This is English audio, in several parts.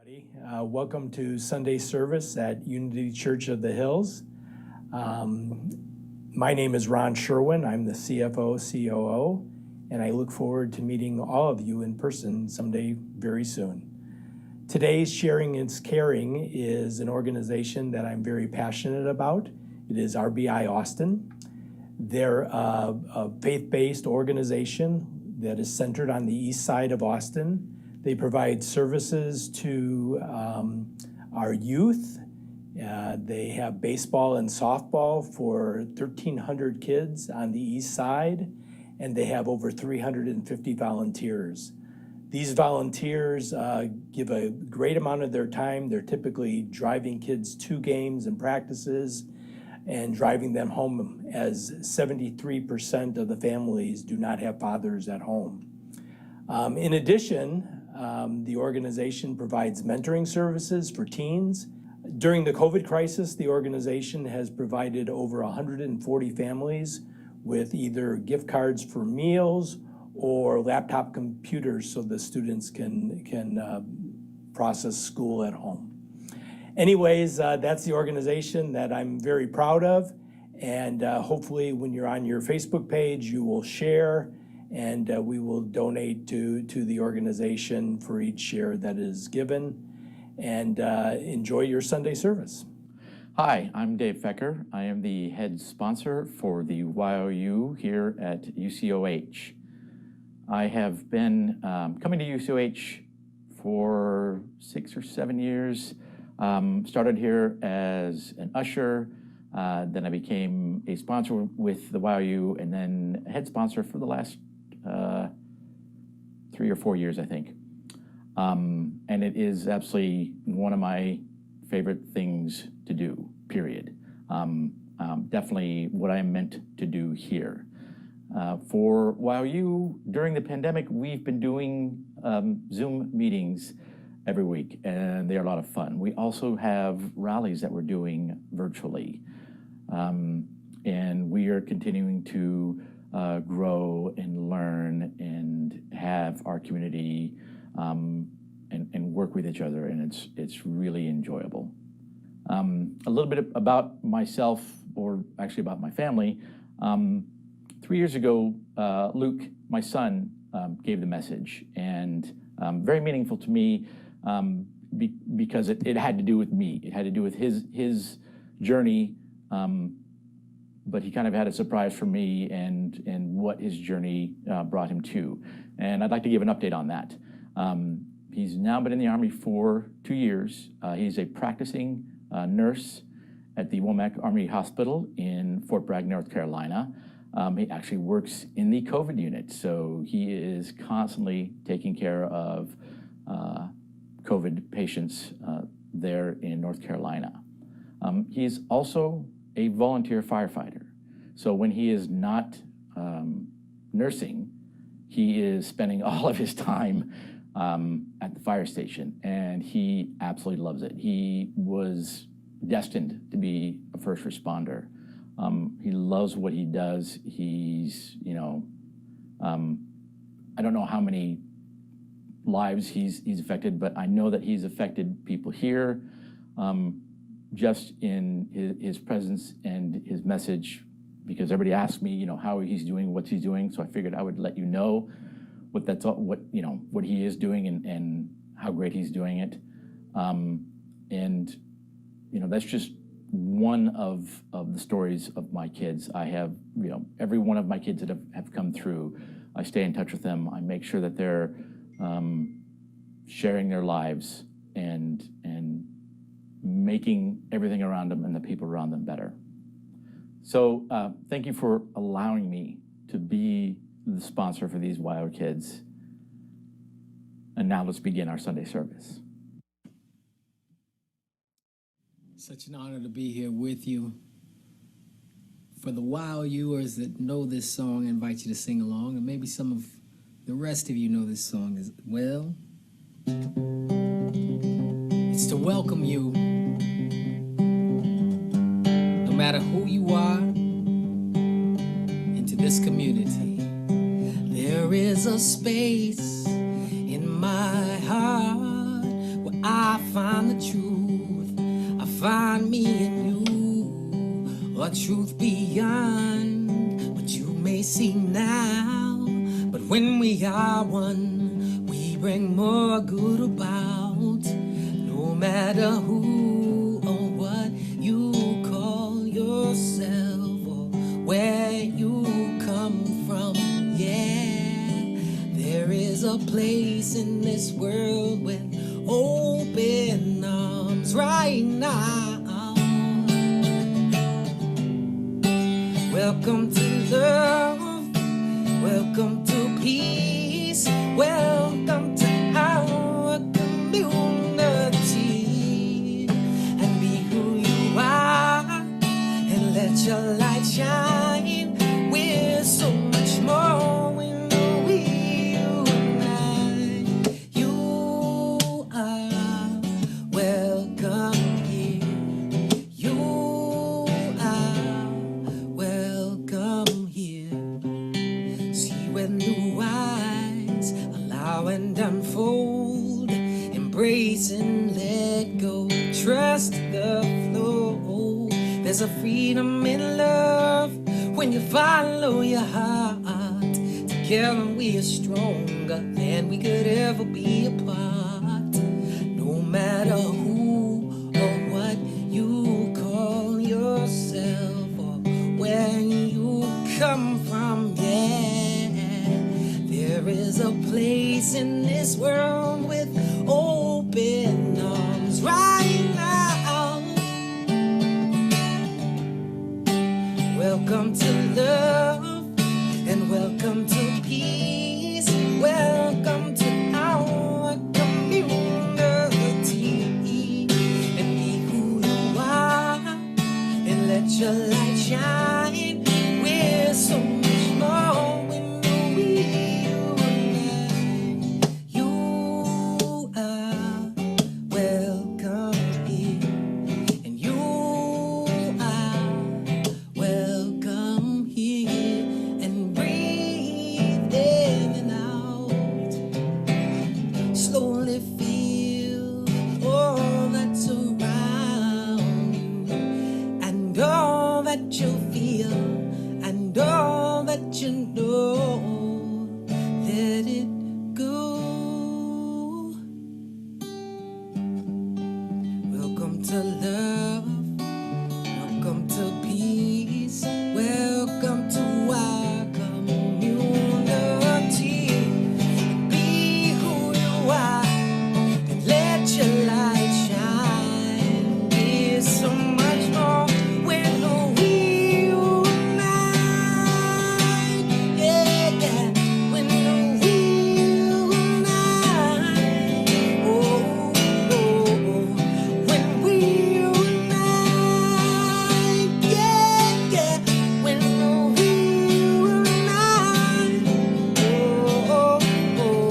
everybody. Welcome to Sunday service at Unity Church of the Hills. My name is Ron Sherwin. I'm the CFO, COO, and I look forward to meeting all of you in person someday very soon. Today's Sharing is Caring is an organization that I'm very passionate about. It is RBI Austin. They're a faith-based organization that is centered on the east side of Austin. They provide services to our youth. They have baseball and softball for 1,300 kids on the east side, and they have over 350 volunteers. These volunteers give a great amount of their time. They're typically driving kids to games and practices and driving them home, as 73% of the families do not have fathers at home. In addition, the organization provides mentoring services for teens. During the COVID crisis, the organization has provided over 140 families with either gift cards for meals or laptop computers so the students can process school at home. Anyways, that's the organization that I'm very proud of, and hopefully when you're on your Facebook page, you will share, and we will donate to the organization for each share that is given. And enjoy your Sunday service. Hi, I'm Dave Fecker. I am the head sponsor for the YOU here at UCOH. I have been coming to UCOH for 6 or 7 years. Started here as an usher, then I became a sponsor with the YOU, and then head sponsor for the last 3 or 4 years, I think. And it is absolutely one of my favorite things to do, period. Definitely what I meant to do here. For YOU, during the pandemic, we've been doing Zoom meetings every week, and they are a lot of fun. We also have rallies that we're doing virtually. And we are continuing to grow and learn and have our community and work with each other, and it's really enjoyable. A little bit about myself, or actually about my family. 3 years ago, Luke, my son, gave the message, and very meaningful to me because it had to do with me. It had to do with his journey, but he kind of had a surprise for me and what his journey brought him to. And I'd like to give an update on that. He's now been in the Army for 2 years. He's a practicing nurse at the Womack Army Hospital in Fort Bragg, North Carolina. He actually works in the COVID unit, so he is constantly taking care of COVID patients there in North Carolina. He's also a volunteer firefighter. So when he is not nursing, he is spending all of his time at the fire station, and he absolutely loves it. He was destined to be a first responder. He loves what he does. He's, I don't know how many lives he's affected, but I know that he's affected people here just in his presence and his message, because everybody asks me, how he's doing, what he's doing. So I figured I would let you know what he is doing and how great he's doing it. And that's just one of the stories of my kids. I have, every one of my kids that have come through, I stay in touch with them. I make sure that they're sharing their lives and making everything around them and the people around them better. So thank you for allowing me to be the sponsor for these YO kids. And now let's begin our Sunday service. Such an honor to be here with you. For the YOUers that know this song, I invite you to sing along, and maybe some of the rest of you know this song as well. It's to welcome you, no matter who you are, into this community. There is a space in my heart where I find the truth, I find me in you, a truth beyond what you may see now. But when we are one, we bring more good about, no matter who or what you call yourself or where you come from. Yeah, there is a place in this world with open arms right now. Welcome to love, welcome to peace, welcome to our community. And be who you are and let your light shine. We're so much more when we unite. You are welcome here. You are welcome here. See with new eyes, allow and unfold, embrace and let go, trust the flow. There's a freedom in love when you follow your heart. Together we are stronger than we could ever be apart. No matter who or what you call yourself or where you come from, yeah, there is a place in this world with open arms right now. Welcome to love and welcome to peace. Welcome to our community. And be who you are and let your light shine. We're so much more when we unite. You are welcome here, and you are welcome here. And breathe in and out. Slowly feel all that's around you, and all that you feel, and all that you know. Let it go. Welcome to love, welcome to peace, welcome to our community. Be who you are and let your light shine. There's so much more when we unite. Yeah, yeah, when we unite. Oh, oh, oh, when we unite. Yeah, yeah, when we unite. Oh, oh, oh,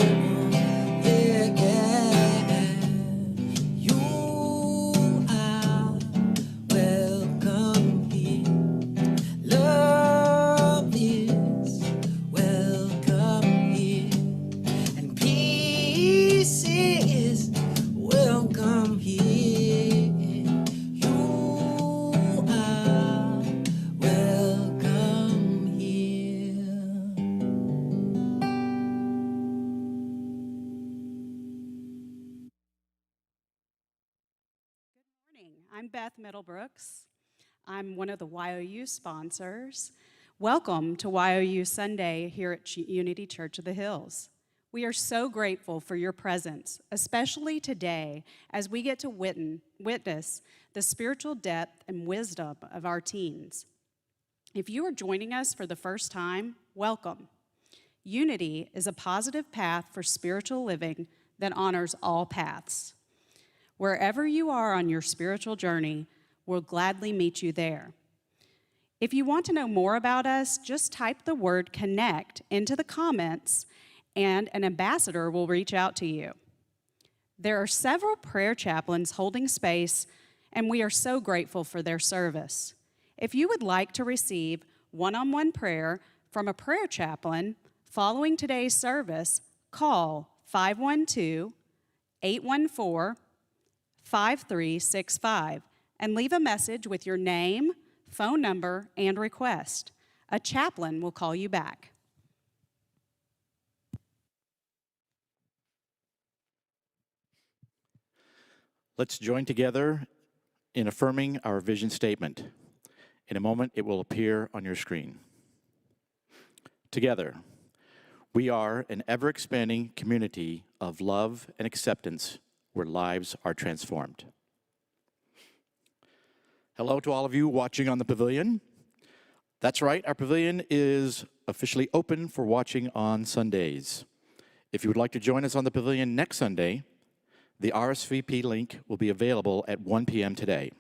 yeah, yeah. You are welcome here. Love is welcome here, and peace is welcome here. You are welcome here. Morning. I'm Beth Middlebrooks. I'm one of the YOU sponsors. Welcome to YOU Sunday here at Unity Church of the Hills. We are so grateful for your presence, especially today as we get to witness the spiritual depth and wisdom of our teens. If you are joining us for the first time, welcome. Unity is a positive path for spiritual living that honors all paths. Wherever you are on your spiritual journey, we'll gladly meet you there. If you want to know more about us, just type the word connect into the comments and an ambassador will reach out to you. There are several prayer chaplains holding space, and we are so grateful for their service. If you would like to receive one-on-one prayer from a prayer chaplain following today's service, call 512-814 5365 and leave a message with your name, phone number, and request. A chaplain will call you back. Let's join together in affirming our vision statement. In a moment, it will appear on your screen. Together, we are an ever-expanding community of love and acceptance where lives are transformed. Hello to all of you watching on the pavilion. That's right, our pavilion is officially open for watching on Sundays. If you would like to join us on the pavilion next Sunday, the RSVP link will be available at 1 p.m. today.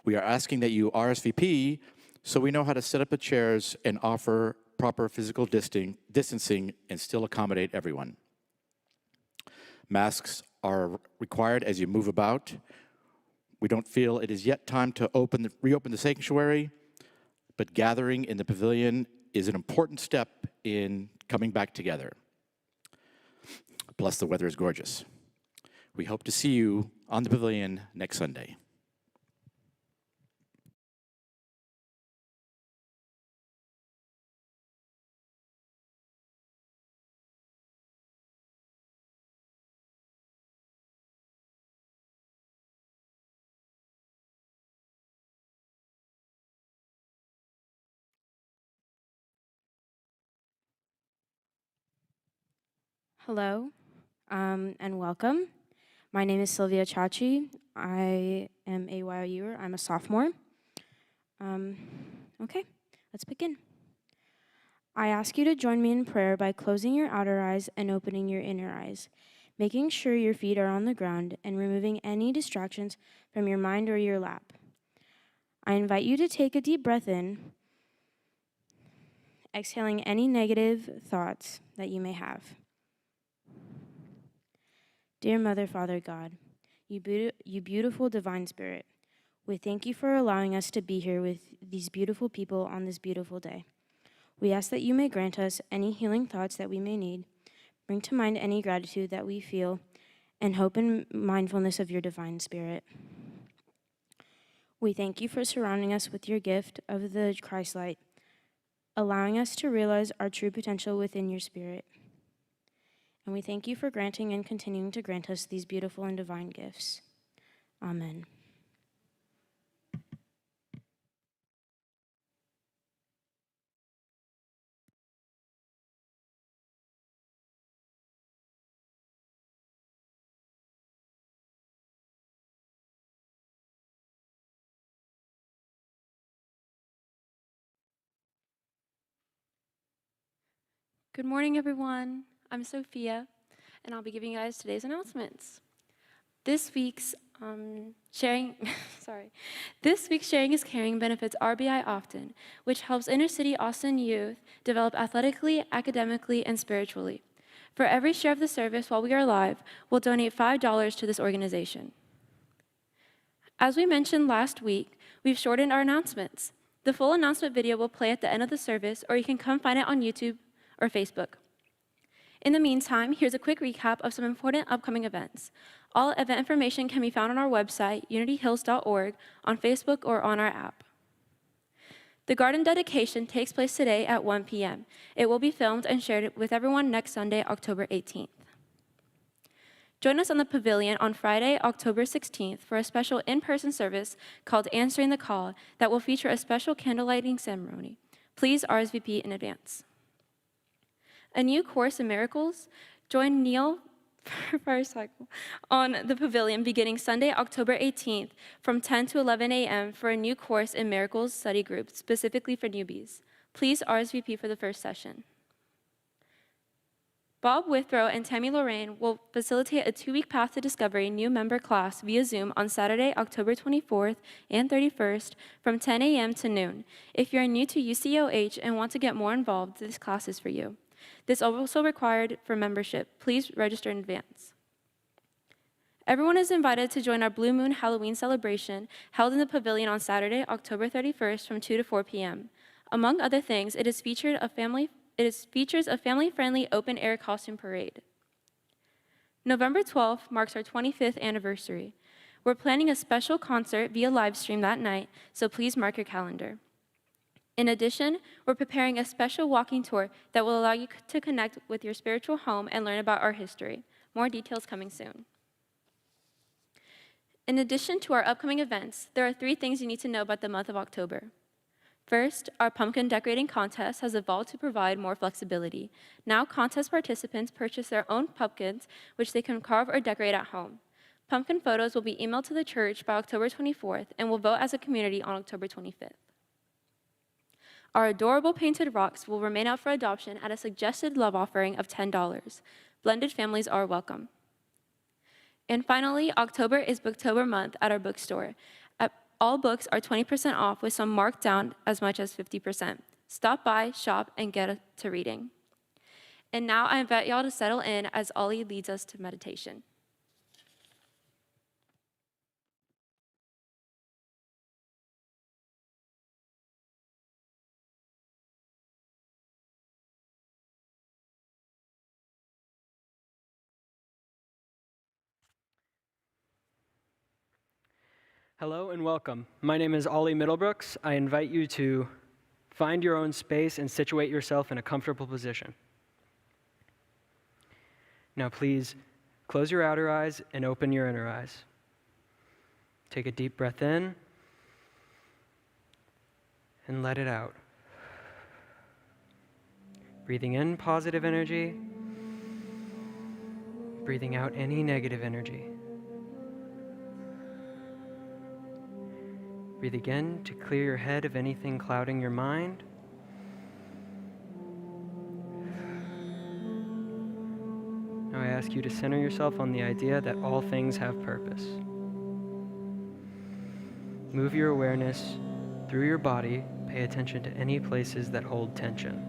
We are asking that you RSVP so we know how to set up the chairs and offer proper physical distancing and still accommodate everyone. Masks are required as you move about. We don't feel it is yet time to reopen the sanctuary, but gathering in the pavilion is an important step in coming back together. Plus, the weather is gorgeous. We hope to see you on the pavilion next Sunday. Hello, and welcome. My name is Sylvia Chachi. I am a YOUer. I'm a sophomore. Okay, let's begin. I ask you to join me in prayer by closing your outer eyes and opening your inner eyes, making sure your feet are on the ground and removing any distractions from your mind or your lap. I invite you to take a deep breath in, exhaling any negative thoughts that you may have. Dear Mother, Father, God, you beautiful divine spirit, we thank you for allowing us to be here with these beautiful people on this beautiful day. We ask that you may grant us any healing thoughts that we may need, bring to mind any gratitude that we feel, and hope and mindfulness of your divine spirit. We thank you for surrounding us with your gift of the Christ light, allowing us to realize our true potential within your spirit. And we thank you for granting and continuing to grant us these beautiful and divine gifts. Amen. Good morning, everyone. I'm Sophia, and I'll be giving you guys today's announcements. This week's sharing is Caring benefits RBI Often, which helps inner city Austin youth develop athletically, academically, and spiritually. For every share of the service while we are live, we'll donate $5 to this organization. As we mentioned last week, we've shortened our announcements. The full announcement video will play at the end of the service, or you can come find it on YouTube or Facebook. In the meantime, here's a quick recap of some important upcoming events. All event information can be found on our website, unityhills.org, on Facebook, or on our app. The garden dedication takes place today at 1 p.m. It will be filmed and shared with everyone next Sunday, October 18th. Join us on the pavilion on Friday, October 16th for a special in-person service called Answering the Call that will feature a special candlelighting ceremony. Please RSVP in advance. A new course in miracles, join Neil Fire Cycle on the pavilion beginning Sunday, October 18th from 10 to 11 a.m. for a new course in miracles study group specifically for newbies. Please RSVP for the first session. Bob Withrow and Tammy Lorraine will facilitate a 2-week Path to Discovery new member class via Zoom on Saturday, October 24th and 31st from 10 a.m. to noon. If you're new to UCOH and want to get more involved, this class is for you. This is also required for membership. Please register in advance. Everyone is invited to join our Blue Moon Halloween celebration held in the pavilion on Saturday, October 31st from 2 to 4 p.m. Among other things, it features a family-friendly open-air costume parade. November 12th marks our 25th anniversary. We're planning a special concert via live stream that night, so please mark your calendar. In addition, we're preparing a special walking tour that will allow you to connect with your spiritual home and learn about our history. More details coming soon. In addition to our upcoming events, there are 3 things you need to know about the month of October. First, our pumpkin decorating contest has evolved to provide more flexibility. Now, contest participants purchase their own pumpkins, which they can carve or decorate at home. Pumpkin photos will be emailed to the church by October 24th, and we'll vote as a community on October 25th. Our adorable painted rocks will remain out for adoption at a suggested love offering of $10. Blended families are welcome. And finally, October is Booktober month at our bookstore. All books are 20% off with some marked down as much as 50%. Stop by, shop, and get to reading. And now I invite y'all to settle in as Ollie leads us to meditation. Hello and welcome. My name is Ollie Middlebrooks. I invite you to find your own space and situate yourself in a comfortable position. Now please close your outer eyes and open your inner eyes. Take a deep breath in and let it out. Breathing in positive energy, breathing out any negative energy. Breathe again to clear your head of anything clouding your mind. Now I ask you to center yourself on the idea that all things have purpose. Move your awareness through your body. Pay attention to any places that hold tension.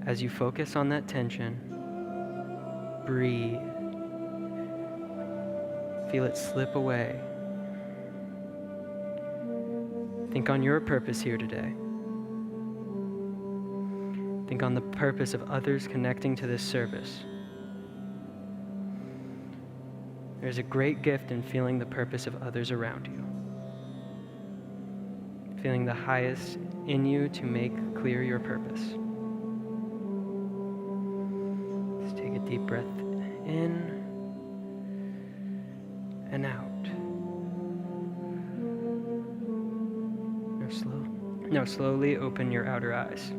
As you focus on that tension, breathe. Feel it slip away. Think on your purpose here today. Think on the purpose of others connecting to this service. There's a great gift in feeling the purpose of others around you. Feeling the highest in you to make clear your purpose. Just take a deep breath in and out. Now slowly open your outer eyes.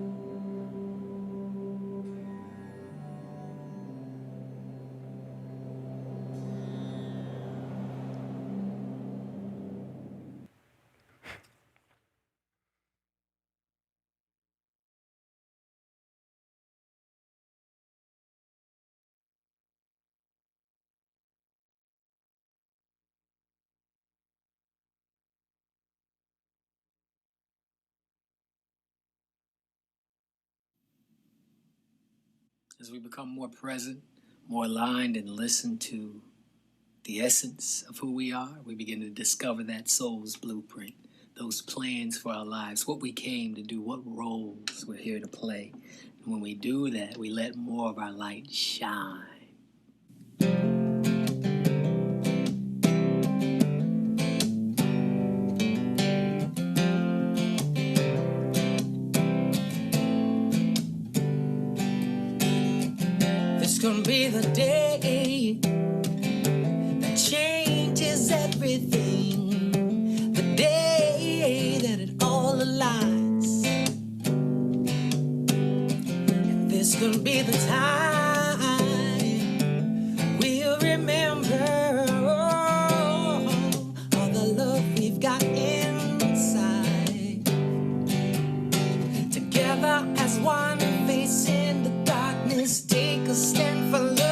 As we become more present, more aligned, and listen to the essence of who we are, we begin to discover that soul's blueprint, those plans for our lives, what we came to do, what roles we're here to play. And when we do that, we let more of our light shine. It's gonna be the day that changes everything, the day that it all aligns. And this gonna be the time we'll remember all the love we've got inside. Together as one, facing the darkness, take a stand for love.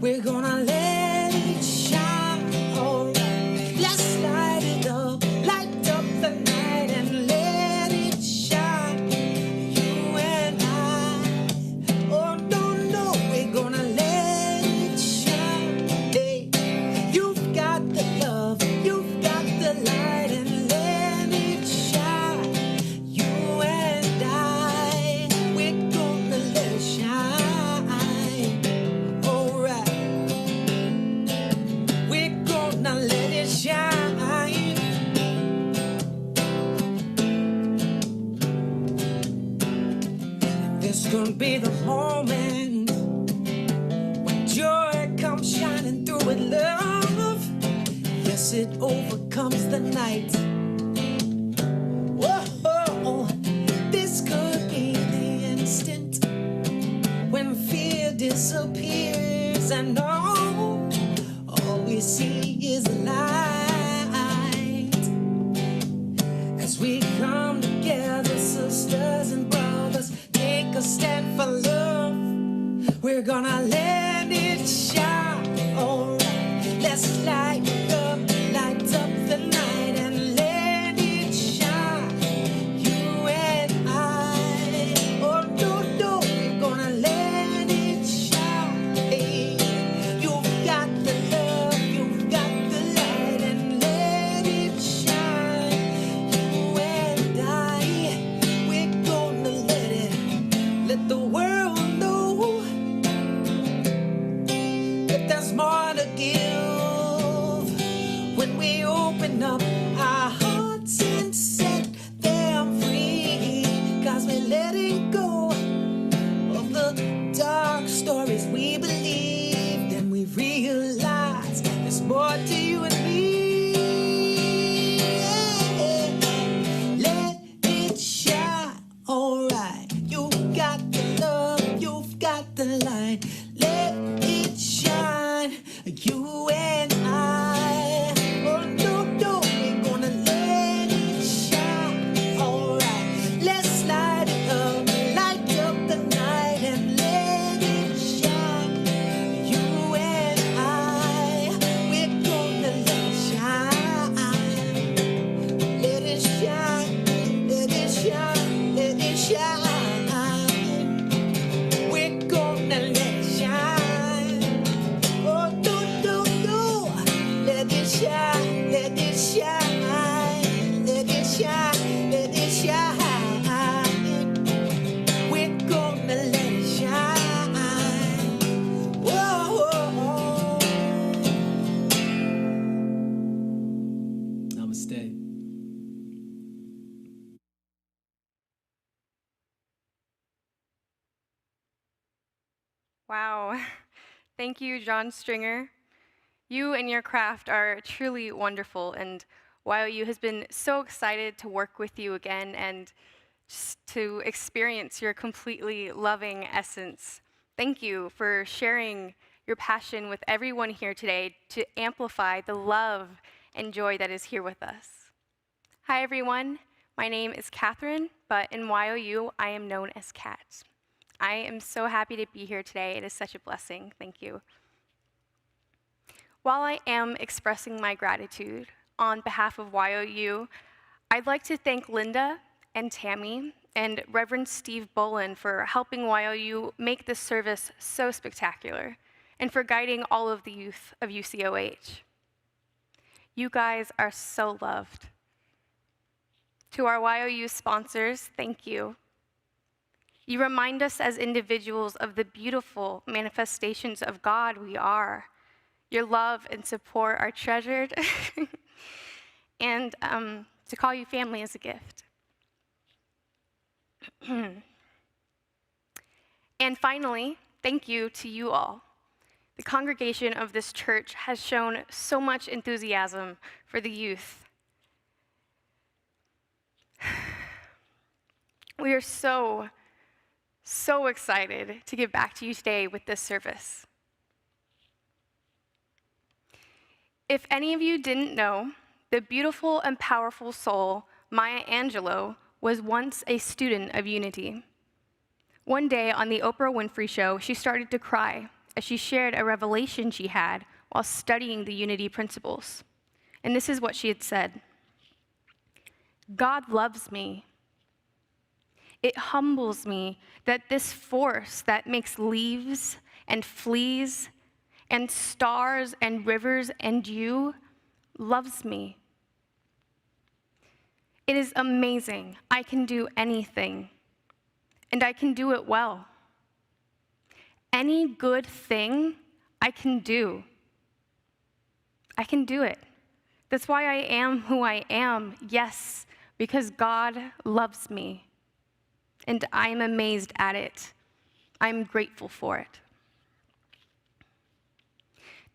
We're gonna let it shine, alright. Let's light it up the night and let it shine. You and I, oh no, we're gonna let it shine. Hey, you've got the love, you've got the light, and let it shine. You and I, we're gonna let it shine. darkness, it overcomes the night. Whoa, this could be the instant when fear disappears and all we see is light. As we come together, sisters and brothers, take a stand for love. We're gonna let it shine, alright. Let's light up the night and let it shine. You and I, oh no, no, we're gonna let it shine. Hey, you've got the love, you've got the light, and let it shine. You and I, we're gonna let the world know that there's more to give when we open up our hearts and set them free. 'Cause we're letting go of the dark stories we believed, and we realize there's more to you and me. Let it shine, alright. You've got the love, you've got the light. Let it shine, you and I. Oh no, no, we're gonna let it shine, alright. Let's light it up the night and let it shine. You and I, we're gonna let it shine. Let it shine, let it shine, let it shine. We're gonna let it shine. Oh, no, no, no. Let it shine, let it shine, let it shine, let it shine. We're gonna let it shine. Whoa. Namaste. Wow. Thank you, John Stringer. You and your craft are truly wonderful, and YOU has been so excited to work with you again and just to experience your completely loving essence. Thank you for sharing your passion with everyone here today to amplify the love and joy that is here with us. Hi, everyone. My name is Catherine, but in YOU, I am known as Kat. I am so happy to be here today. It is such a blessing. Thank you. While I am expressing my gratitude on behalf of YOU, I'd like to thank Linda and Tammy and Reverend Steve Bolin for helping YOU make this service so spectacular and for guiding all of the youth of UCOH. You guys are so loved. To our YOU sponsors, thank you. You remind us as individuals of the beautiful manifestations of God we are. Your love and support are treasured, and to call you family is a gift. And finally, thank you to you all. The congregation of this church has shown so much enthusiasm for the youth. We are so excited to give back to you today with this service. If any of you didn't know, the beautiful and powerful soul, Maya Angelou, was once a student of Unity. One day on the Oprah Winfrey Show, she started to cry as she shared a revelation she had while studying the Unity principles. And this is what she had said: God loves me. It humbles me that this force that makes leaves and fleas and stars and rivers and you loves me. It is amazing. I can do anything, and I can do it well. Any good thing I can do. I can do it. That's why I am who I am, yes, because God loves me, and I'm amazed at it. I'm grateful for it.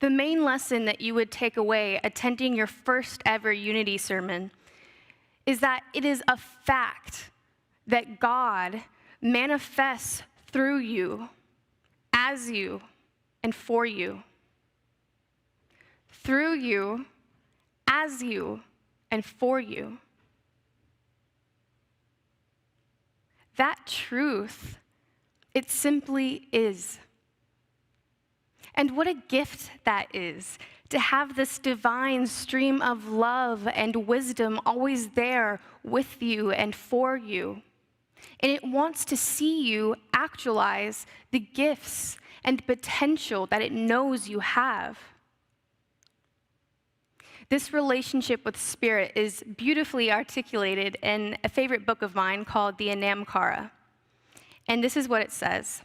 the main lesson that you would take away attending your first ever Unity sermon is that it is a fact that God manifests through you, as you, and for you. Through you, as you, and for you. That truth, it simply is. And what a gift that is, to have this divine stream of love and wisdom always there with you and for you. And it wants to see you actualize the gifts and potential that it knows you have. This relationship with Spirit is beautifully articulated in a favorite book of mine called the Anam Cara. And this is what it says.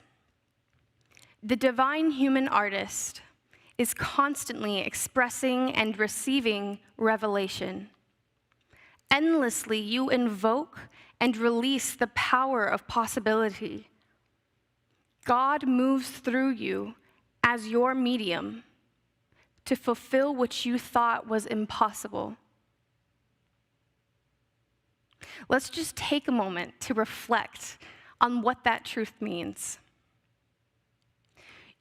The divine human artist is constantly expressing and receiving revelation. Endlessly, you invoke and release the power of possibility. God moves through you as your medium to fulfill what you thought was impossible. Let's just take a moment to reflect on what that truth means.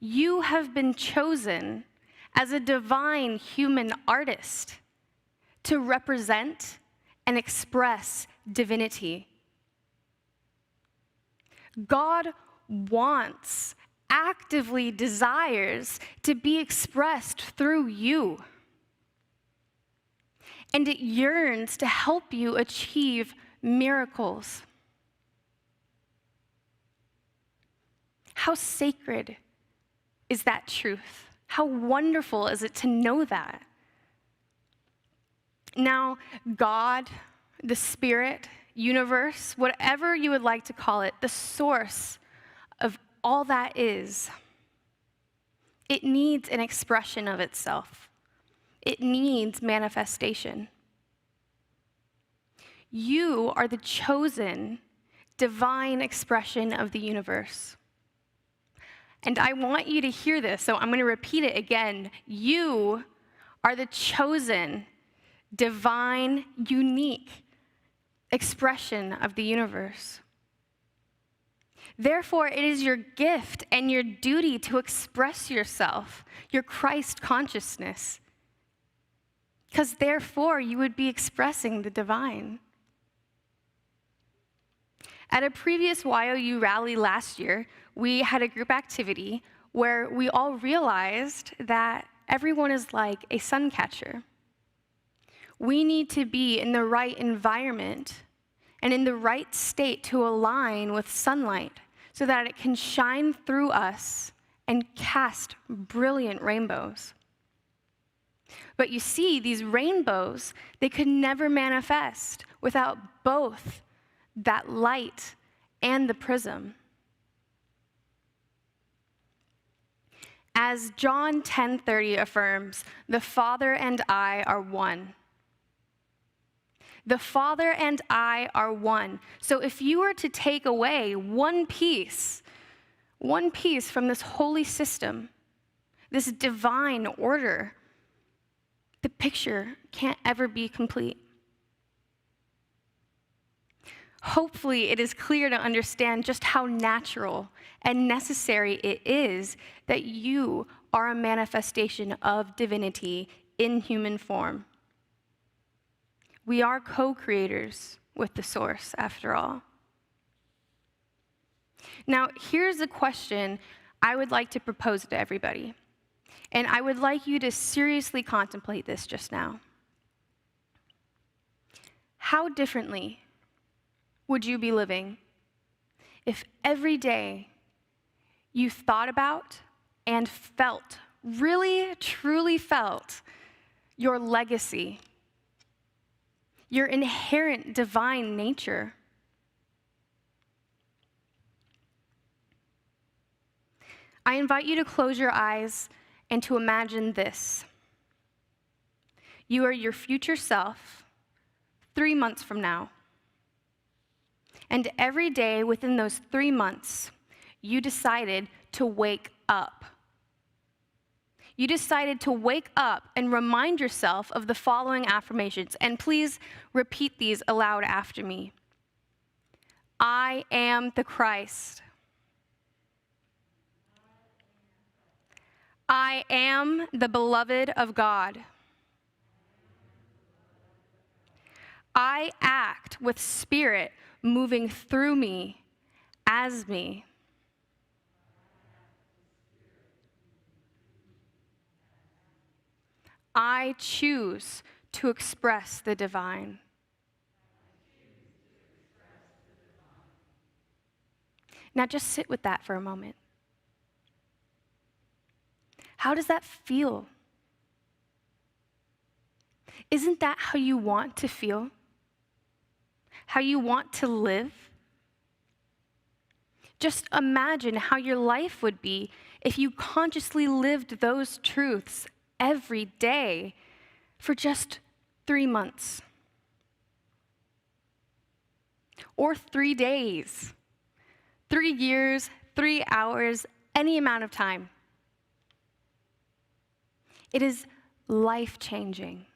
You have been chosen as a divine human artist to represent and express divinity. God wants, actively desires to be expressed through you. And it yearns to help you achieve miracles. How sacred is that truth? How wonderful is it to know that? Now, God, the Spirit, universe, whatever you would like to call it, the source of all that is, it needs an expression of itself. It needs manifestation. You are the chosen divine expression of the universe. And I want you to hear this, so I'm going to repeat it again. You are the chosen, divine, unique expression of the universe. Therefore, it is your gift and your duty to express yourself, your Christ consciousness, because therefore you would be expressing the divine. At a previous YOU rally last year, we had a group activity where we all realized that everyone is like a sun catcher. We need to be in the right environment and in the right state to align with sunlight so that it can shine through us and cast brilliant rainbows. But you see, these rainbows, they could never manifest without both that light and the prism. As John 10:30 affirms, the Father and I are one. The Father and I are one. So if you were to take away one piece from this holy system, this divine order, the picture can't ever be complete. Hopefully, it is clear to understand just how natural and necessary it is that you are a manifestation of divinity in human form. We are co-creators with the source, after all. Now, here's a question I would like to propose to everybody, and I would like you to seriously contemplate this just now. How differently would you be living if every day you thought about and felt, really, truly felt, your legacy, your inherent divine nature? I invite you to close your eyes and to imagine this. You are your future self 3 months from now. And every day within those 3 months, you decided to wake up. you decided to wake up and remind yourself of the following affirmations. And please repeat these aloud after me. I am the Christ. I am the beloved of God. I act with Spirit moving through me as me. I choose to express the divine. Now just sit with that for a moment. How does that feel? Isn't that how you want to feel? How you want to live? Just imagine how your life would be if you consciously lived those truths every day for just 3 months. Or 3 days, 3 years, 3 hours, any amount of time. It is life-changing.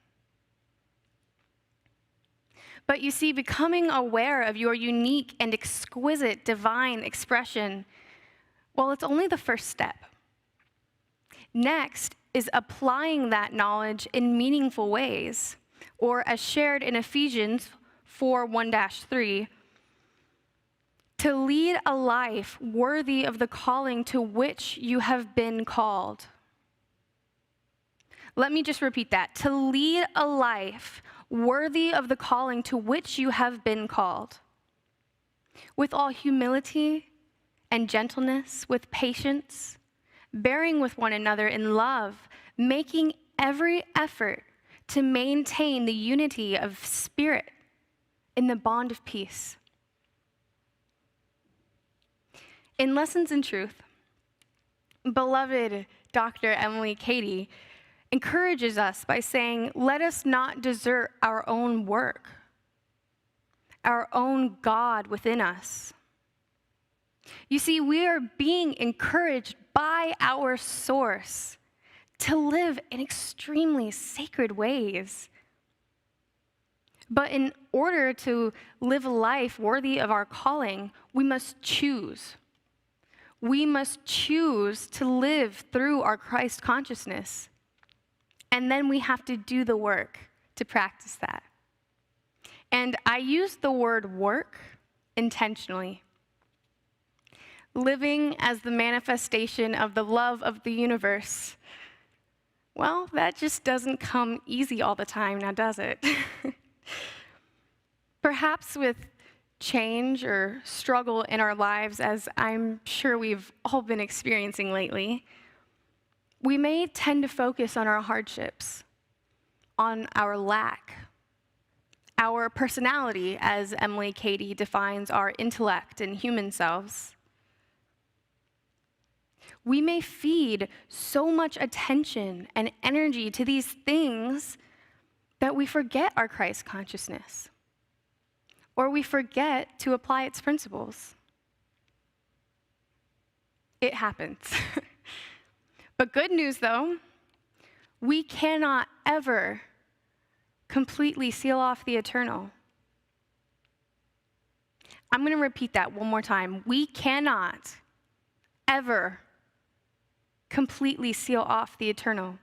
But you see, becoming aware of your unique and exquisite divine expression, well, it's only the first step. Next is applying that knowledge in meaningful ways, or as shared in Ephesians 4:1-3, to lead a life worthy of the calling to which you have been called. Let me just repeat that. To lead a life worthy of the calling to which you have been called. With all humility and gentleness, with patience, bearing with one another in love, making every effort to maintain the unity of spirit in the bond of peace. In Lessons in Truth, beloved Dr. Emily Cady encourages us by saying, let us not desert our own work, our own God within us. You see, we are being encouraged by our source to live in extremely sacred ways. But in order to live a life worthy of our calling, we must choose. We must choose to live through our Christ consciousness. And then we have to do the work to practice that. And I use the word work intentionally. Living as the manifestation of the love of the universe, well, that just doesn't come easy all the time, now does it? Perhaps with change or struggle in our lives, as I'm sure we've all been experiencing lately, we may tend to focus on our hardships, on our lack, our personality, as Emily Cady defines our intellect and human selves. We may feed so much attention and energy to these things that we forget our Christ consciousness, or we forget to apply its principles. It happens. But good news, though, we cannot ever completely seal off the eternal. I'm going to repeat that one more time. We cannot ever completely seal off the eternal.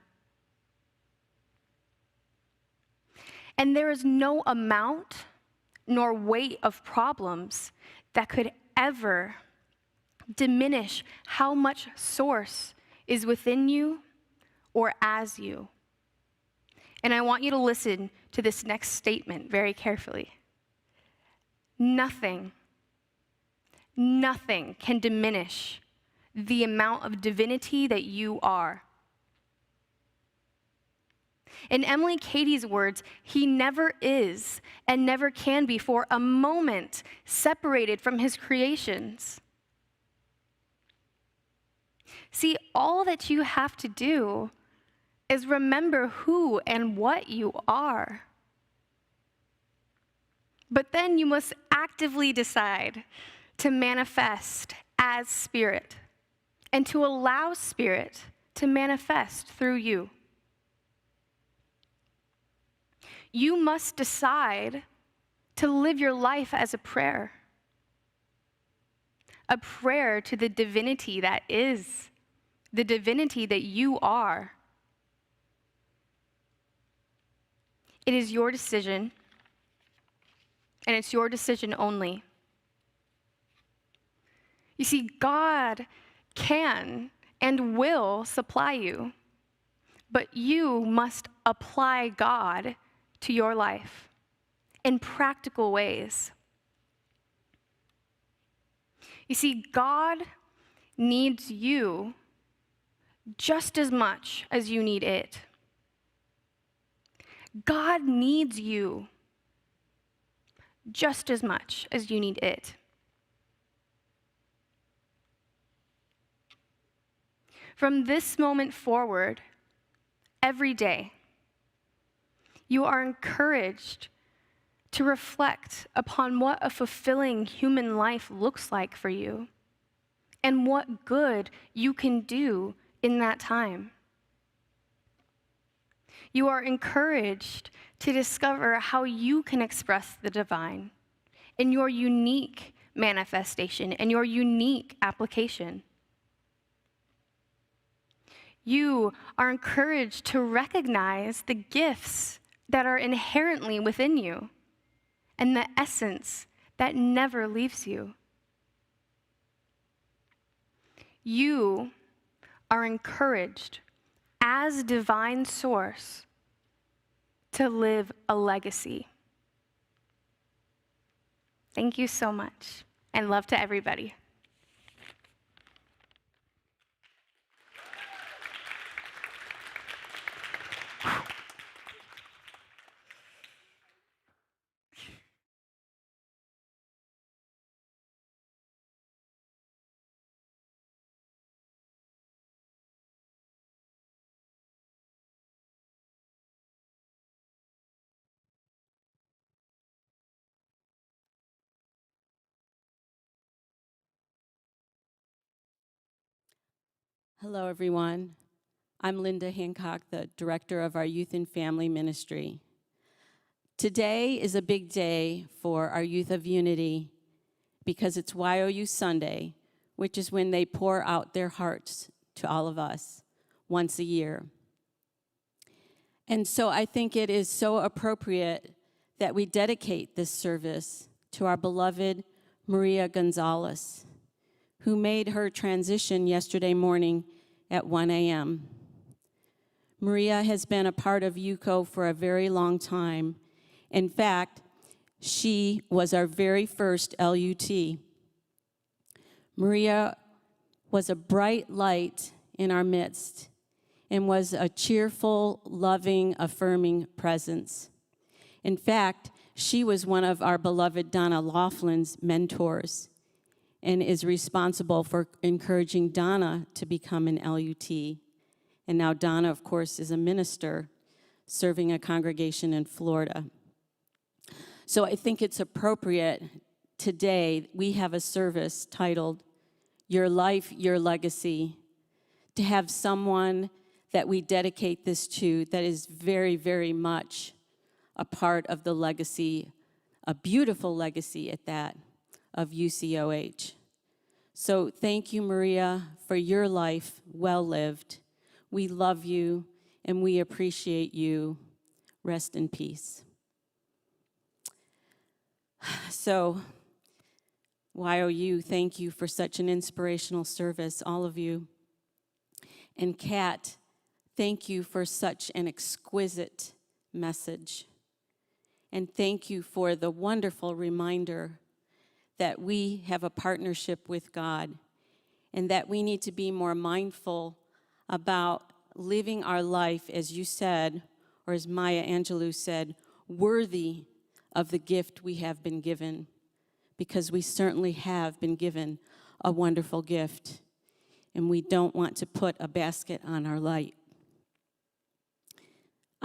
And there is no amount nor weight of problems that could ever diminish how much source is within you or as you. And I want you to listen to this next statement very carefully. Nothing can diminish the amount of divinity that you are. In Emily Cady's words, he never is and never can be for a moment separated from his creations. See, all that you have to do is remember who and what you are. But then you must actively decide to manifest as Spirit and to allow Spirit to manifest through you. You must decide to live your life as a prayer to the divinity that is, the divinity that you are. It is your decision, and it's your decision only. You see, God can and will supply you, but you must apply God to your life in practical ways. You see, God needs you just as much as you need it. God needs you just as much as you need it. From this moment forward, every day, you are encouraged to reflect upon what a fulfilling human life looks like for you and what good you can do in that time. You are encouraged to discover how you can express the divine in your unique manifestation and your unique application. You are encouraged to recognize the gifts that are inherently within you and the essence that never leaves you. You are encouraged as divine source to live a legacy. Thank you so much, and love to everybody. Hello, everyone. I'm Linda Hancock, the director of our Youth and Family Ministry. Today is a big day for our Youth of Unity because it's YOU Sunday, which is when they pour out their hearts to all of us once a year. And so I think it is so appropriate that we dedicate this service to our beloved Maria Gonzalez, who made her transition yesterday morning at 1 a.m. Maria has been a part of YUCO for a very long time. In fact, she was our very first LUT. Maria was a bright light in our midst and was a cheerful, loving, affirming presence. In fact, she was one of our beloved Donna Laughlin's mentors and is responsible for encouraging Donna to become an LUT. And now Donna, of course, is a minister serving a congregation in Florida. So I think it's appropriate today, we have a service titled Your Life, Your Legacy, to have someone that we dedicate this to that is very, very much a part of the legacy, a beautiful legacy at that, of UCOH. So thank you, Maria, for your life well lived. We love you and we appreciate you. Rest in peace. So, YOU, thank you for such an inspirational service, all of you. And Kat, thank you for such an exquisite message. And thank you for the wonderful reminder that we have a partnership with God and that we need to be more mindful about living our life, as you said, or as Maya Angelou said, worthy of the gift we have been given, because we certainly have been given a wonderful gift, and we don't want to put a basket on our light.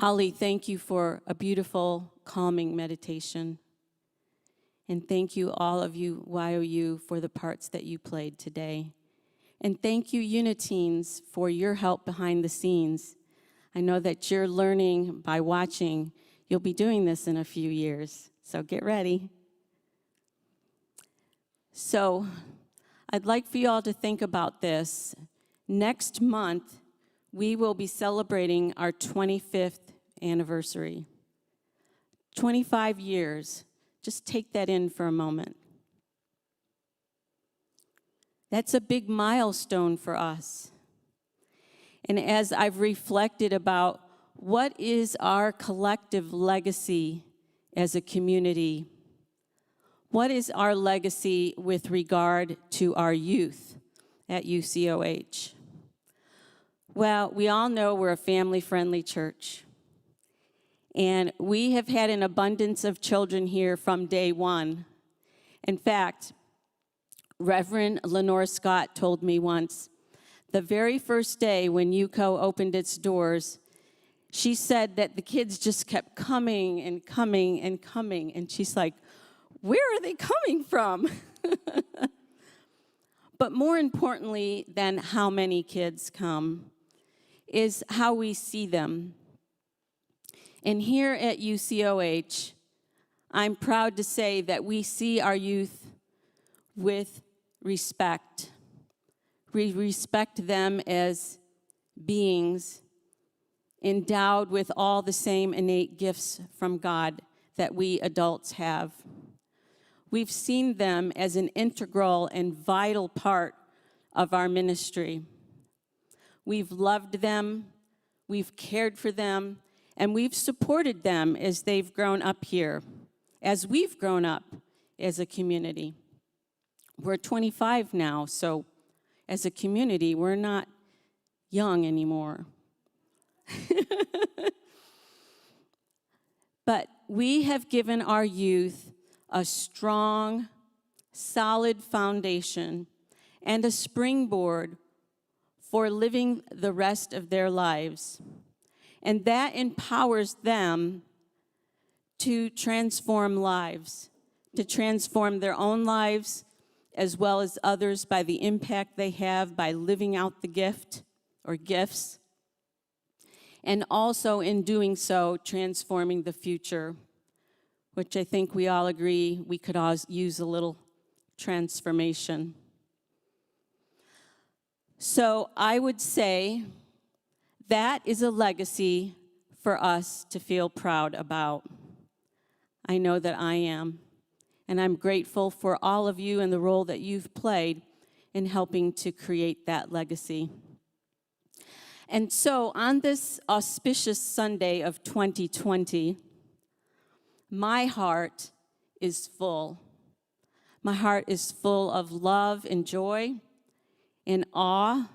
Ali, thank you for a beautiful, calming meditation. And thank you, all of you, YOU, for the parts that you played today. And thank you, Uniteens, for your help behind the scenes. I know that you're learning by watching. You'll be doing this in a few years, so get ready. So I'd like for you all to think about this. Next month, we will be celebrating our 25th anniversary. 25 years. Just take that in for a moment. That's a big milestone for us. And as I've reflected about what is our collective legacy as a community, what is our legacy with regard to our youth at UCOH? Well, we all know we're a family-friendly church. And we have had an abundance of children here from day one. In fact, Reverend Lenore Scott told me once, the very first day when UCO opened its doors, she said that the kids just kept coming and coming and coming. And she's like, where are they coming from? But more importantly than how many kids come is how we see them. And here at UCOH, I'm proud to say that we see our youth with respect. We respect them as beings endowed with all the same innate gifts from God that we adults have. We've seen them as an integral and vital part of our ministry. We've loved them, we've cared for them, and we've supported them as they've grown up here, as we've grown up as a community. We're 25 now, so as a community, we're not young anymore. But we have given our youth a strong, solid foundation and a springboard for living the rest of their lives. And that empowers them to transform lives, to transform their own lives as well as others by the impact they have by living out the gift or gifts, and also in doing so, transforming the future, which I think we all agree we could all use a little transformation. So I would say that is a legacy for us to feel proud about. I know that I am. And I'm grateful for all of you and the role that you've played in helping to create that legacy. And so on this auspicious Sunday of 2020, my heart is full. My heart is full of love and joy and awe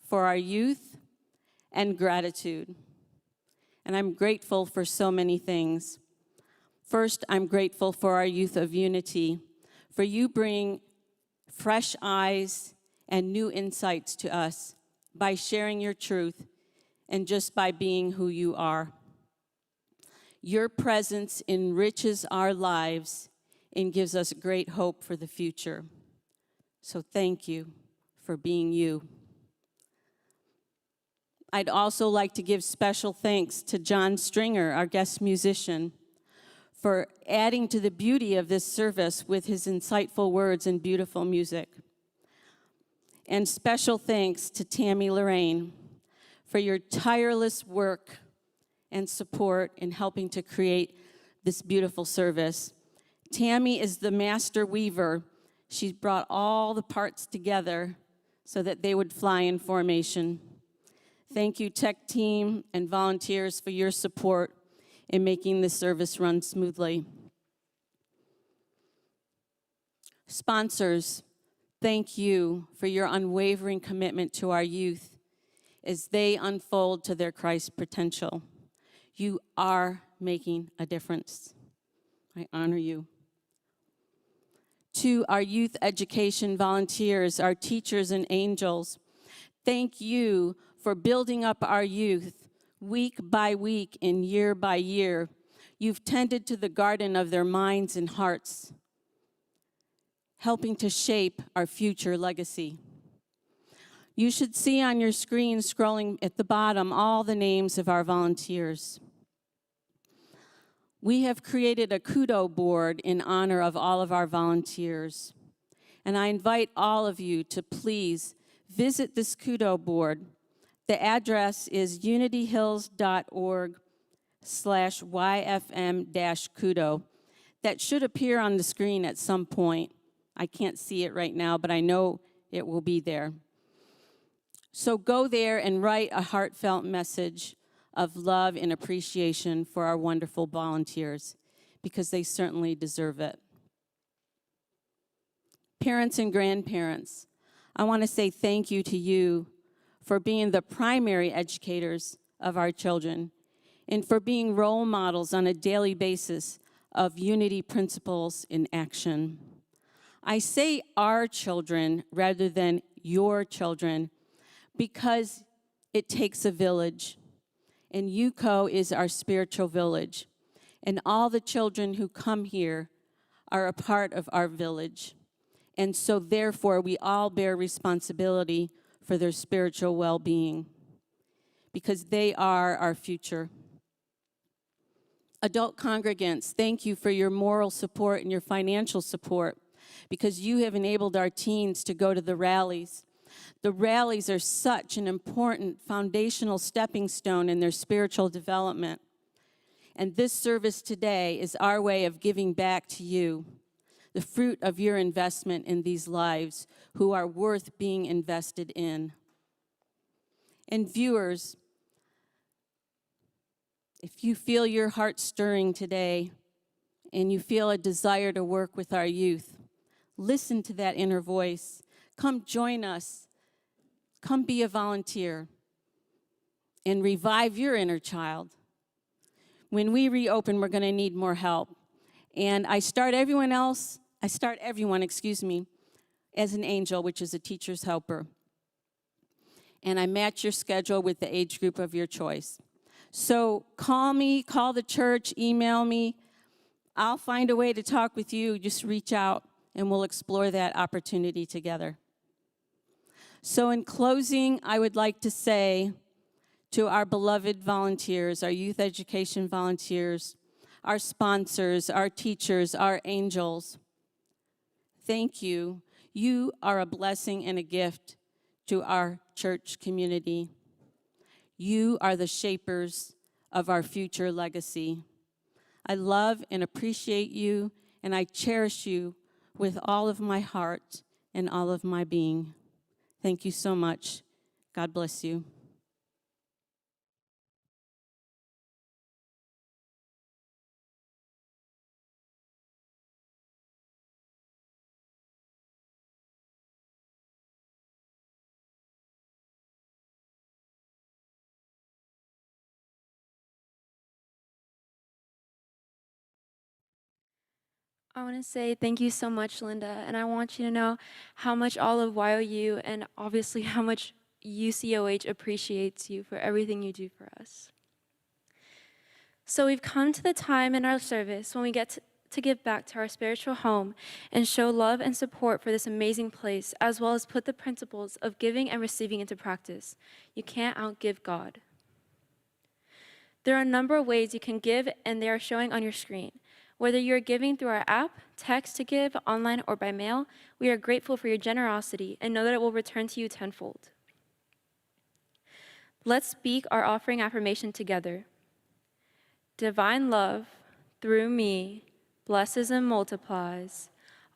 for our youth and gratitude. And I'm grateful for so many things. First, I'm grateful for our youth of Unity, for you bringing fresh eyes and new insights to us by sharing your truth and just by being who you are. Your presence enriches our lives and gives us great hope for the future. So thank you for being you. I'd also like to give special thanks to John Stringer, our guest musician, for adding to the beauty of this service with his insightful words and beautiful music. And special thanks to Tammy Lorraine for your tireless work and support in helping to create this beautiful service. Tammy is the master weaver. She's brought all the parts together so that they would fly in formation. Thank you, tech team and volunteers, for your support in making this service run smoothly. Sponsors, thank you for your unwavering commitment to our youth as they unfold to their Christ potential. You are making a difference. I honor you. To our youth education volunteers, our teachers and angels, thank you for building up our youth week by week and year by year. You've tended to the garden of their minds and hearts, helping to shape our future legacy. You should see on your screen, scrolling at the bottom, all the names of our volunteers. We have created a kudo board in honor of all of our volunteers. And I invite all of you to please visit this kudo board. The address is unityhills.org/YFM-kudo. That should appear on the screen at some point. I can't see it right now, but I know it will be there. So go there and write a heartfelt message of love and appreciation for our wonderful volunteers, because they certainly deserve it. Parents and grandparents, I want to say thank you to you for being the primary educators of our children and for being role models on a daily basis of unity principles in action. I say our children rather than your children because it takes a village, and UCO is our spiritual village, and all the children who come here are a part of our village. And so therefore, we all bear responsibility for their spiritual well-being because they are our future. Adult congregants, thank you for your moral support and your financial support because you have enabled our teens to go to the rallies. The rallies are such an important foundational stepping stone in their spiritual development. And this service today is our way of giving back to you the fruit of your investment in these lives who are worth being invested in. And viewers, if you feel your heart stirring today and you feel a desire to work with our youth, listen to that inner voice. Come join us. Come be a volunteer and revive your inner child. When we reopen, we're going to need more help. And I start everyone, as an angel, which is a teacher's helper. And I match your schedule with the age group of your choice. So call me, call the church, email me. I'll find a way to talk with you. Just reach out and we'll explore that opportunity together. So in closing, I would like to say to our beloved volunteers, our youth education volunteers, our sponsors, our teachers, our angels, thank you. You are a blessing and a gift to our church community. You are the shapers of our future legacy. I love and appreciate you, and I cherish you with all of my heart and all of my being. Thank you so much. God bless you. I want to say thank you so much, Linda, and I want you to know how much all of YOU and obviously how much UCOH appreciates you for everything you do for us. So we've come to the time in our service when we get to give back to our spiritual home and show love and support for this amazing place, as well as put the principles of giving and receiving into practice. You can't outgive God. There are a number of ways you can give, and they are showing on your screen. Whether you're giving through our app, text to give, online, or by mail, we are grateful for your generosity and know that it will return to you tenfold. Let's speak our offering affirmation together. Divine love, through me, blesses and multiplies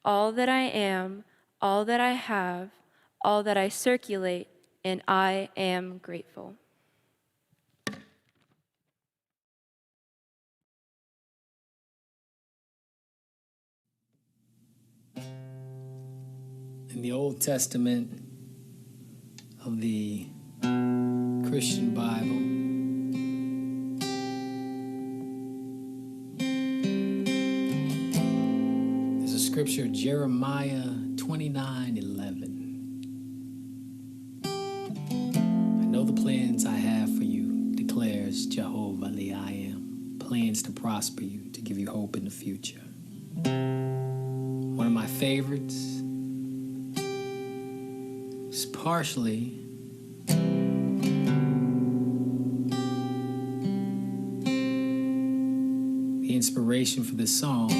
all that I am, all that I have, all that I circulate, and I am grateful. In the Old Testament of the Christian Bible, there's a scripture, Jeremiah 29:11. I know the plans I have for you, declares Jehovah the I Am, plans to prosper you, to give you hope in the future. One of my favorites, partially inspiration for this song.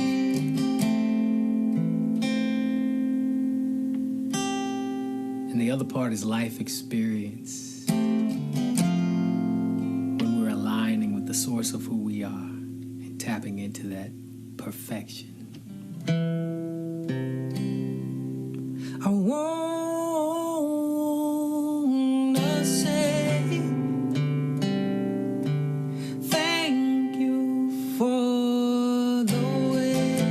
And the other part is life experience. When we're aligning with the source of who we are and tapping into that perfection. I wanna say thank you for the way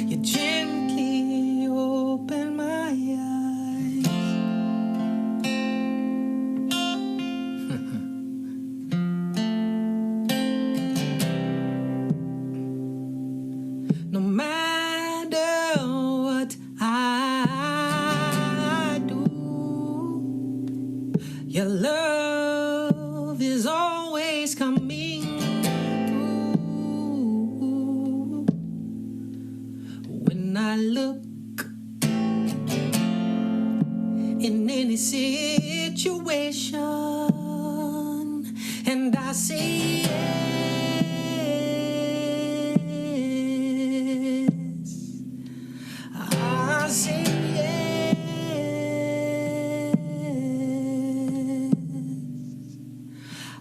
you gently open my eyes. No matter what I do, your love is always coming through. When I look in any situation and I say yes, I say yes,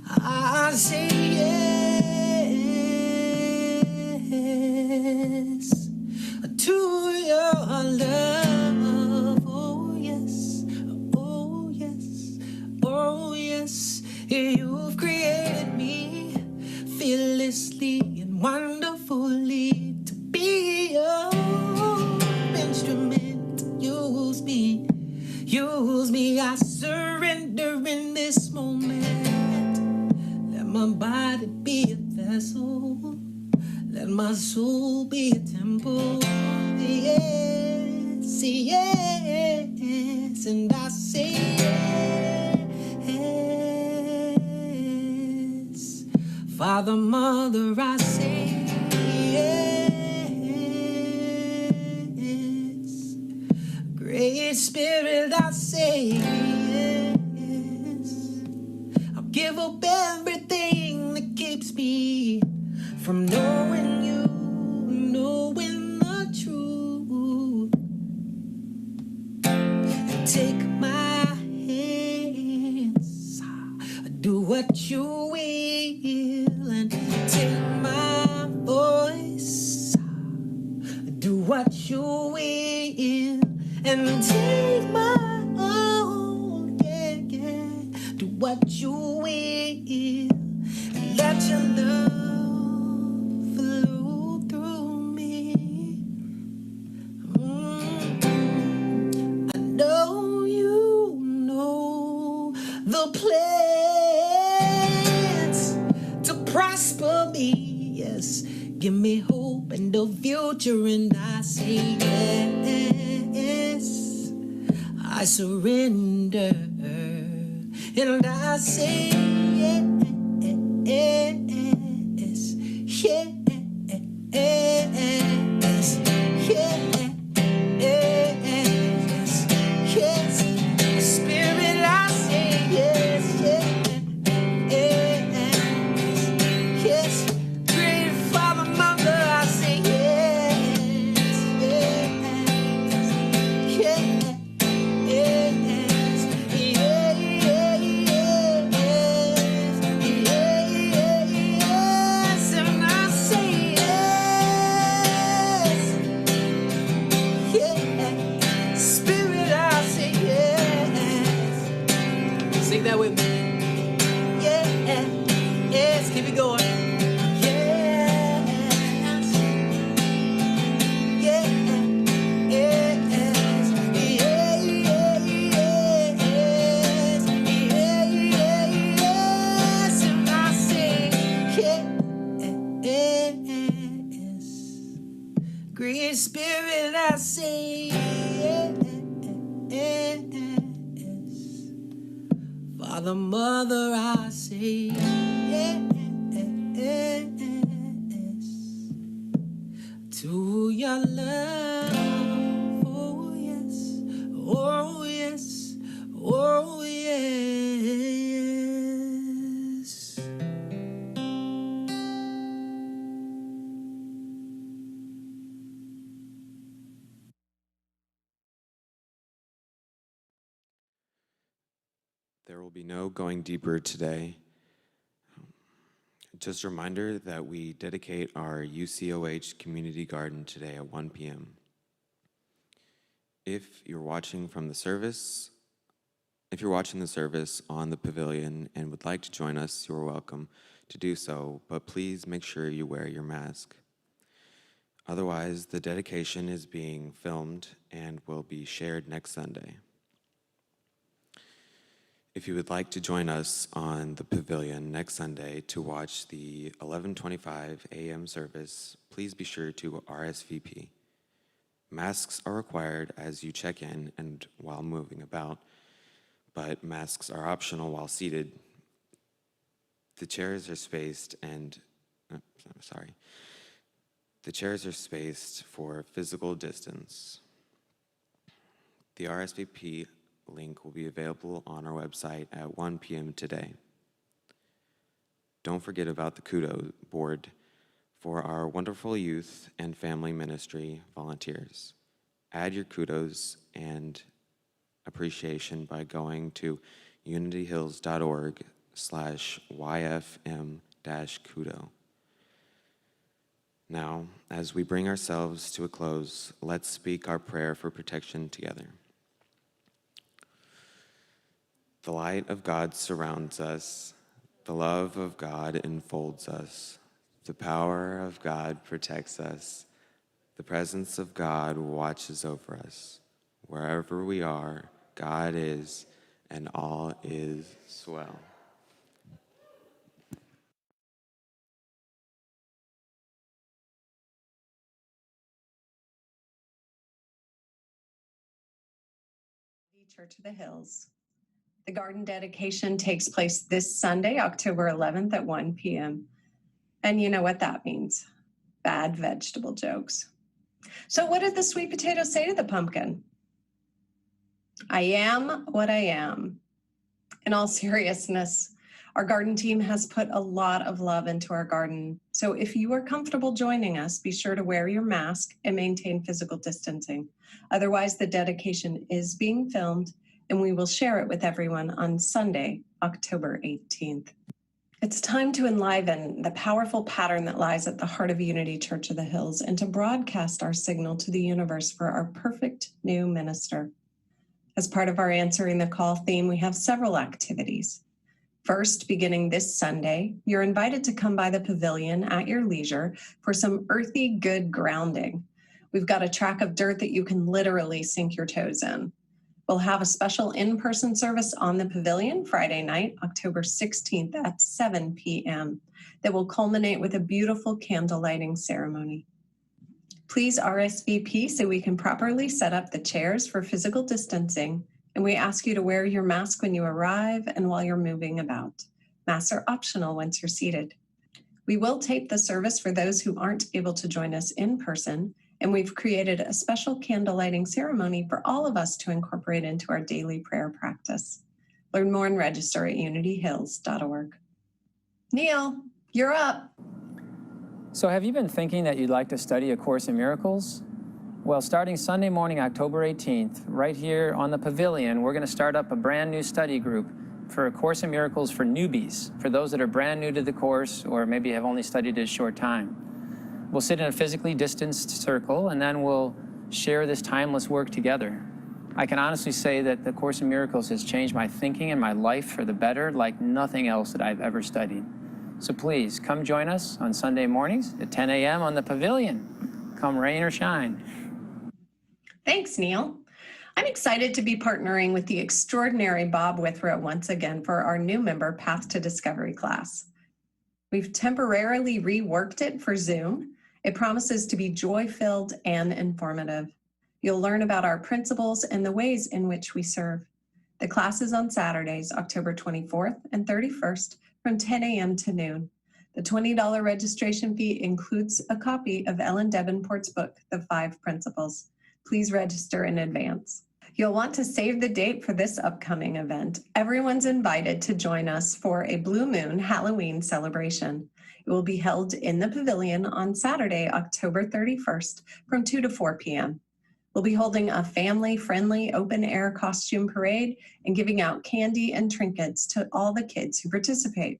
I say yes to your love. Oh yes, oh yes, oh yes. You've created me fearlessly and wonderfully to be your instrument. Use me, use me. I surrender in this moment. Let my body be a vessel. Let my soul be a temple. Yes, yes, and I say yes. Father, Mother, I say yes. Great Spirit, I say yes. I'll give up everything that keeps me from knowing you, knowing the truth. And take my hands, do what you will, and take my voice, do what you will, and take my own, yeah, yeah, do what you will. Let your love flow through me. I know you know the plans to prosper me. Yes, give me hope and a future, and I say yes. I surrender, and I say yes. Yes, yes, yes, yes. Spirit, I say yes, yes, yes. Great Father, Mother, I say yes, yes, yes, yes, yes, and I say yes, yes. Spirit, I say yes. Sing that with me. Yeah, yes, keep it going. Yes, yeah, yes, yes, and I say yes. Great Spirit, I say yes. Father, Mother, I say yes. To your love, oh yes, oh yes, oh yes. There will be no going deeper today. Just a reminder that we dedicate our UCOH Community Garden today at 1 p.m. If you're watching the service on the pavilion and would like to join us, you're welcome to do so, but please make sure you wear your mask. Otherwise, the dedication is being filmed and will be shared next Sunday. If you would like to join us on the pavilion next Sunday to watch the 11:25 a.m. service, please be sure to RSVP. Masks are required as you check in and while moving about, but masks are optional while seated. The chairs are spaced for physical distance. The RSVP link will be available on our website at 1 p.m. today. Don't forget about the kudo board for our wonderful youth and family ministry volunteers. Add your kudos and appreciation by going to unityhills.org/YFM-kudo. Now, as we bring ourselves to a close, let's speak our prayer for protection together. The light of God surrounds us. The love of God enfolds us. The power of God protects us. The presence of God watches over us. Wherever we are, God is, and all is well. Church of the Hills. The garden dedication takes place this Sunday, October 11th at 1 p.m. And you know what that means. Bad vegetable jokes. So what did the sweet potato say to the pumpkin? I am what I am. In all seriousness, our garden team has put a lot of love into our garden. So if you are comfortable joining us, be sure to wear your mask and maintain physical distancing. Otherwise, the dedication is being filmed and we will share it with everyone on Sunday, October 18th. It's time to enliven the powerful pattern that lies at the heart of Unity Church of the Hills and to broadcast our signal to the universe for our perfect new minister. As part of our Answering the Call theme, we have several activities. First, beginning this Sunday, you're invited to come by the pavilion at your leisure for some earthy good grounding. We've got a track of dirt that you can literally sink your toes in. We'll have a special in-person service on the pavilion Friday night, October 16th at 7 p.m. that will culminate with a beautiful candle lighting ceremony. Please RSVP so we can properly set up the chairs for physical distancing, and we ask you to wear your mask when you arrive and while you're moving about. Masks are optional once you're seated. We will tape the service for those who aren't able to join us in person, and we've created a special candle lighting ceremony for all of us to incorporate into our daily prayer practice. Learn more and register at unityhills.org. Neil, you're up. So have you been thinking that you'd like to study A Course in Miracles? Well, starting Sunday morning, October 18th, right here on the pavilion, we're going to start up a brand new study group for A Course in Miracles for newbies, for those that are brand new to the course or maybe have only studied it a short time. We'll sit in a physically distanced circle, and then we'll share this timeless work together. I can honestly say that the Course in Miracles has changed my thinking and my life for the better like nothing else that I've ever studied. So please, come join us on Sunday mornings at 10 a.m. on the pavilion. Come rain or shine. Thanks, Neil. I'm excited to be partnering with the extraordinary Bob Withrow once again for our new member Path to Discovery class. We've temporarily reworked it for Zoom. It promises to be joy-filled and informative. You'll learn about our principles and the ways in which we serve. The class is on Saturdays, October 24th and 31st from 10 a.m. to noon. The $20 registration fee includes a copy of Ellen Davenport's book, The 5 Principles. Please register in advance. You'll want to save the date for this upcoming event. Everyone's invited to join us for a Blue Moon Halloween celebration. It will be held in the pavilion on Saturday, October 31st from 2 to 4 p.m. We'll be holding a family-friendly open-air costume parade and giving out candy and trinkets to all the kids who participate.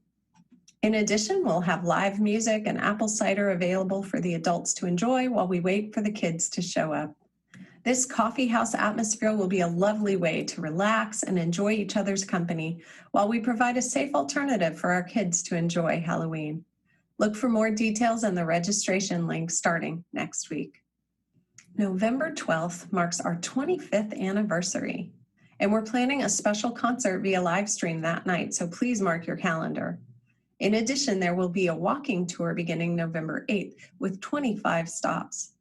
In addition, we'll have live music and apple cider available for the adults to enjoy while we wait for the kids to show up. This coffee house atmosphere will be a lovely way to relax and enjoy each other's company while we provide a safe alternative for our kids to enjoy Halloween. Look for more details in the registration link starting next week. November 12th marks our 25th anniversary, and we're planning a special concert via live stream that night, so please mark your calendar. In addition, there will be a walking tour beginning November 8th with 25 stops.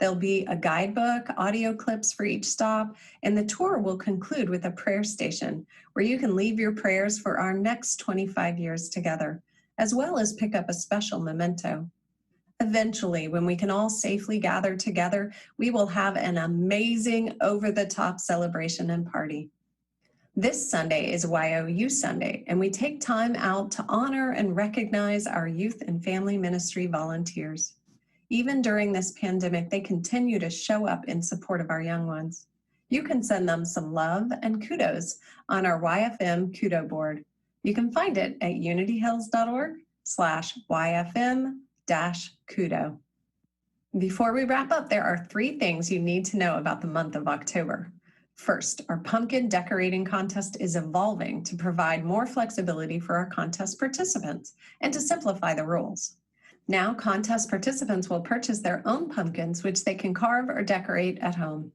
There'll be a guidebook, audio clips for each stop, and the tour will conclude with a prayer station where you can leave your prayers for our next 25 years together, as well as pick up a special memento. Eventually, when we can all safely gather together, we will have an amazing over-the-top celebration and party. This Sunday is YOU Sunday, and we take time out to honor and recognize our youth and family ministry volunteers. Even during this pandemic, they continue to show up in support of our young ones. You can send them some love and kudos on our YFM Kudo board. You can find it at unityhills.org/YFM-Kudo. Before we wrap up, there are 3 things you need to know about the month of October. First, our pumpkin decorating contest is evolving to provide more flexibility for our contest participants and to simplify the rules. Now, contest participants will purchase their own pumpkins, which they can carve or decorate at home.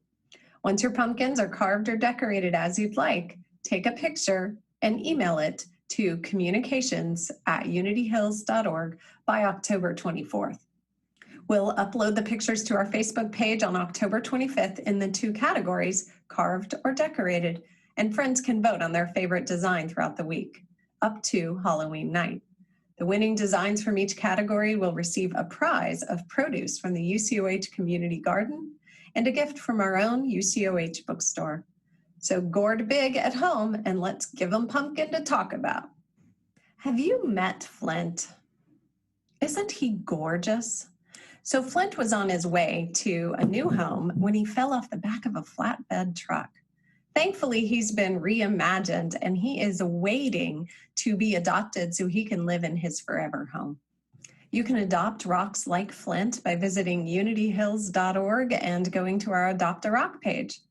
Once your pumpkins are carved or decorated as you'd like, take a picture and email it to communications@unityhills.org by October 24th. We'll upload the pictures to our Facebook page on October 25th in the 2 categories, carved or decorated, and friends can vote on their favorite design throughout the week, up to Halloween night. The winning designs from each category will receive a prize of produce from the UCOH Community Garden and a gift from our own UCOH bookstore. So gourd big at home and let's give them pumpkin to talk about. Have you met Flint? Isn't he gorgeous? So Flint was on his way to a new home when he fell off the back of a flatbed truck. Thankfully, he's been reimagined and he is waiting to be adopted so he can live in his forever home. You can adopt rocks like Flint by visiting unityhills.org and going to our Adopt a Rock page.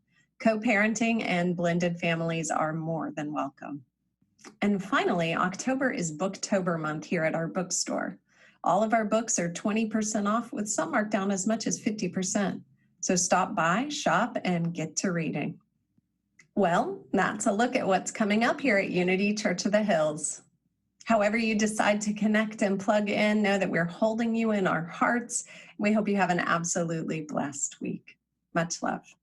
Co-parenting and blended families are more than welcome. And finally, October is Booktober month here at our bookstore. All of our books are 20% off with some marked down as much as 50%. So stop by, shop, and get to reading. Well, that's a look at what's coming up here at Unity Church of the Hills. However you decide to connect and plug in, know that we're holding you in our hearts. We hope you have an absolutely blessed week. Much love.